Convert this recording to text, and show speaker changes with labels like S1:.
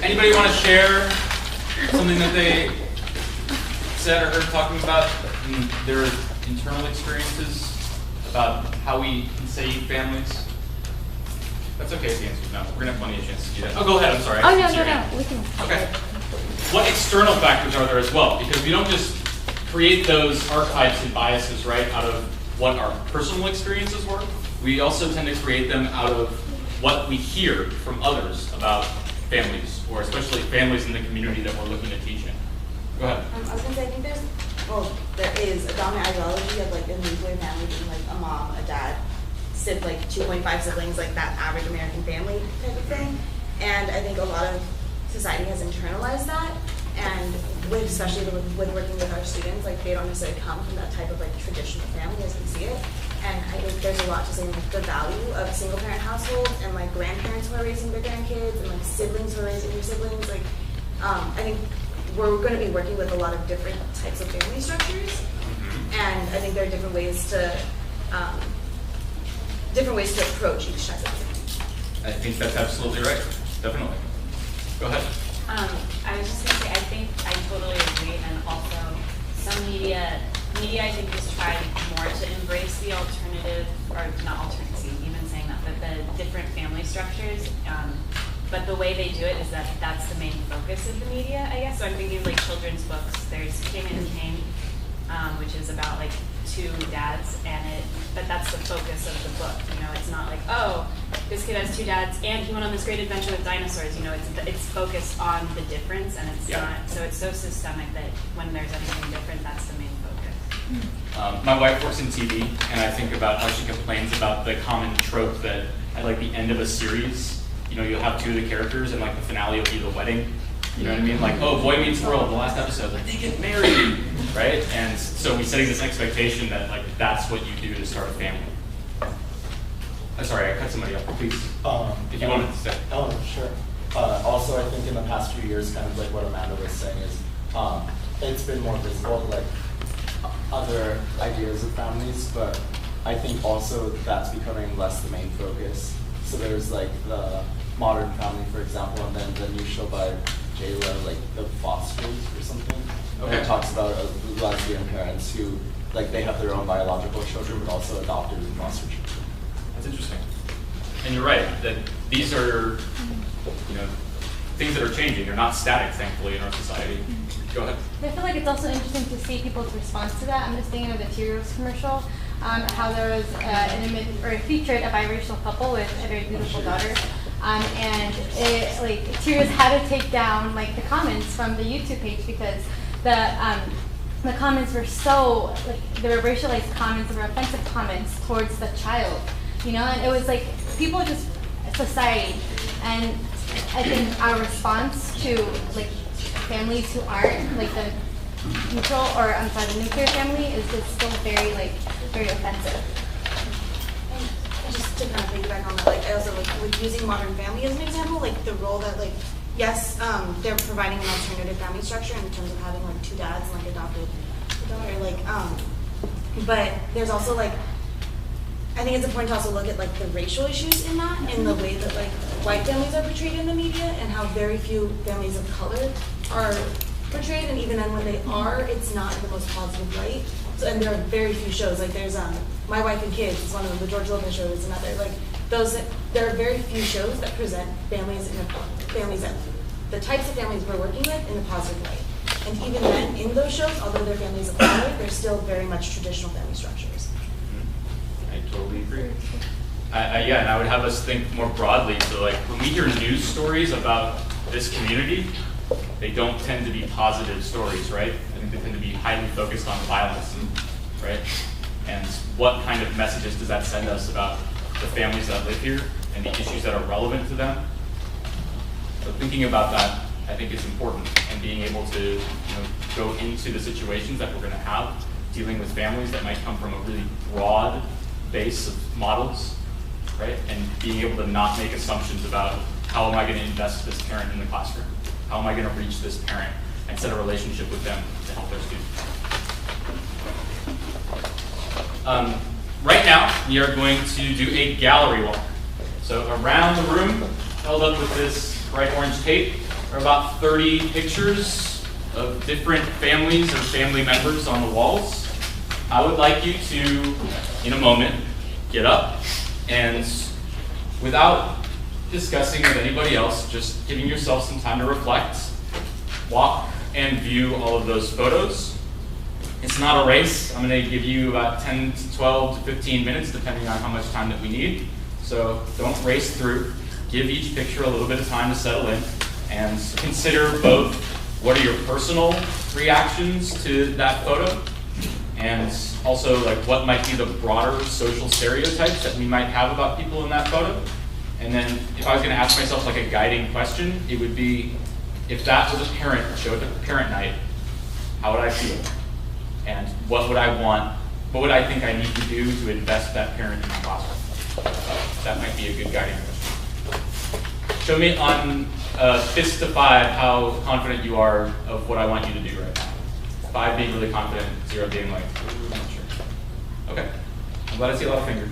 S1: Anybody want to share something that they said or heard talking about in their internal experiences about how we can save families? That's okay if the answer's no. We're going to have plenty of chances to do that. Oh, go ahead. I'm sorry.
S2: Oh, no. We can.
S1: Okay. What external factors are there as well? Because we don't just create those archetypes and biases, right, out of what our personal experiences were. We also tend to create them out of what we hear from others about families, or especially families in the community that we're looking to teach in. Go ahead.
S3: I was going to say, I think there is a dominant ideology of like a nuclear family being like a mom, a dad, like 2.5 siblings, like that average American family type of thing. And I think a lot of society has internalized that, and especially with working with our students, like they don't necessarily come from that type of like traditional family as we see it. And I think there's a lot to say like the value of single parent households and like grandparents who are raising their grandkids and like siblings who are raising their siblings. Like I think we're going to be working with a lot of different types of family structures, and I think there are different ways to approach each type of family.
S1: I think that's absolutely right. Definitely. Go ahead.
S4: I was just going to say, I think I totally agree, and also some media I think has tried more to embrace the alternative, or not alternative, even saying that, but the different family structures. But the way they do it is that that's the main focus of the media, I guess. So I'm thinking of like children's books. There's King and King, which is about like two dads, but that's the focus of the book. You know, it's not like, oh, this kid has two dads and he went on this great adventure with dinosaurs. You know, it's focused on the difference, and it's not. So it's so systemic that when there's anything different, that's the main focus.
S1: My wife works in TV, and I think about how she complains about the common trope that at like the end of a series, you know, you'll have two of the characters, and like the finale will be the wedding. You know what I mean? Like, oh, Boy Meets World, the last episode, like they get married, right? And so we're setting this expectation that like that's what you do to start a family. I'm sorry, I cut somebody off. Please, if you wanted to say.
S5: Oh, sure. Also, I think in the past few years, kind of like what Amanda was saying is, it's been more visible, like other ideas of families, but I think also that's becoming less the main focus. So there's like the Modern Family, for example, and then the new show by J-Lo, like The Fosters or something. Okay. And it talks about lesbian parents who, like, they have their own biological children, but also adopted and foster children.
S1: That's interesting. And you're right, that these are, you know, things that are changing. They're not static, thankfully, in our society. Go ahead.
S2: I feel like it's also interesting to see people's response to that. I'm just thinking of the Cheerios commercial, how there was it featured a biracial couple with a very beautiful daughter. And it, like, Cheerios had to take down like the comments from the YouTube page because the comments were so, like, they were racialized comments, they were offensive comments towards the child, you know, and it was like people just, society, and I think our response to like families who aren't like the neutral, or I'm sorry, the nuclear family is just still very offensive.
S3: Just to kind of piggyback on that, like I also like using Modern Family as an example, like the role that like yes, they're providing an alternative family structure in terms of having like two dads and like adopted daughter, like but there's also like I think it's important to also look at like the racial issues in that, in the way that like white families are portrayed in the media, and how very few families of color are portrayed, and even then when they are, it's not in the most positive light. So, and there are very few shows, like there's My Wife and Kids is one of them, the George Lopez show is another, like those, there are very few shows that present families that the types of families we're working with in a positive light. And even then, in those shows, although they're families of color, they're still very much traditional family structures.
S1: I totally agree. Yeah, and I would have us think more broadly. So like when we hear news stories about this community, they don't tend to be positive stories, right? I think they tend to be highly focused on violence, right? And what kind of messages does that send us about the families that live here and the issues that are relevant to them? So thinking about that, I think, is important, and being able to go into the situations that we're going to have dealing with families that might come from a really broad base of models, right? And being able to not make assumptions about how am I going to invest this parent in the classroom? How am I going to reach this parent and set a relationship with them to help their students? Right now, we are going to do a gallery walk. So around the room, held up with this bright orange tape, are about 30 pictures of different families or family members on the walls. I would like you to, in a moment, get up and, without discussing with anybody else, just giving yourself some time to reflect, walk and view all of those photos. It's not a race. I'm going to give you about 10 to 12 to 15 minutes, depending on how much time that we need. So don't race through. Give each picture a little bit of time to settle in, and consider both what are your personal reactions to that photo, and also like what might be the broader social stereotypes that we might have about people in that photo. And then if I was going to ask myself like a guiding question, it would be, if that was a parent showed at parent night, how would I feel? And what would I want, what would I think I need to do to invest that parent in my classroom? That might be a good guiding question. Show me on a fist to 5 how confident you are of what I want you to do right now. 5 being really confident, 0 being like, I'm not sure. Okay, I'm glad I see a lot of fingers.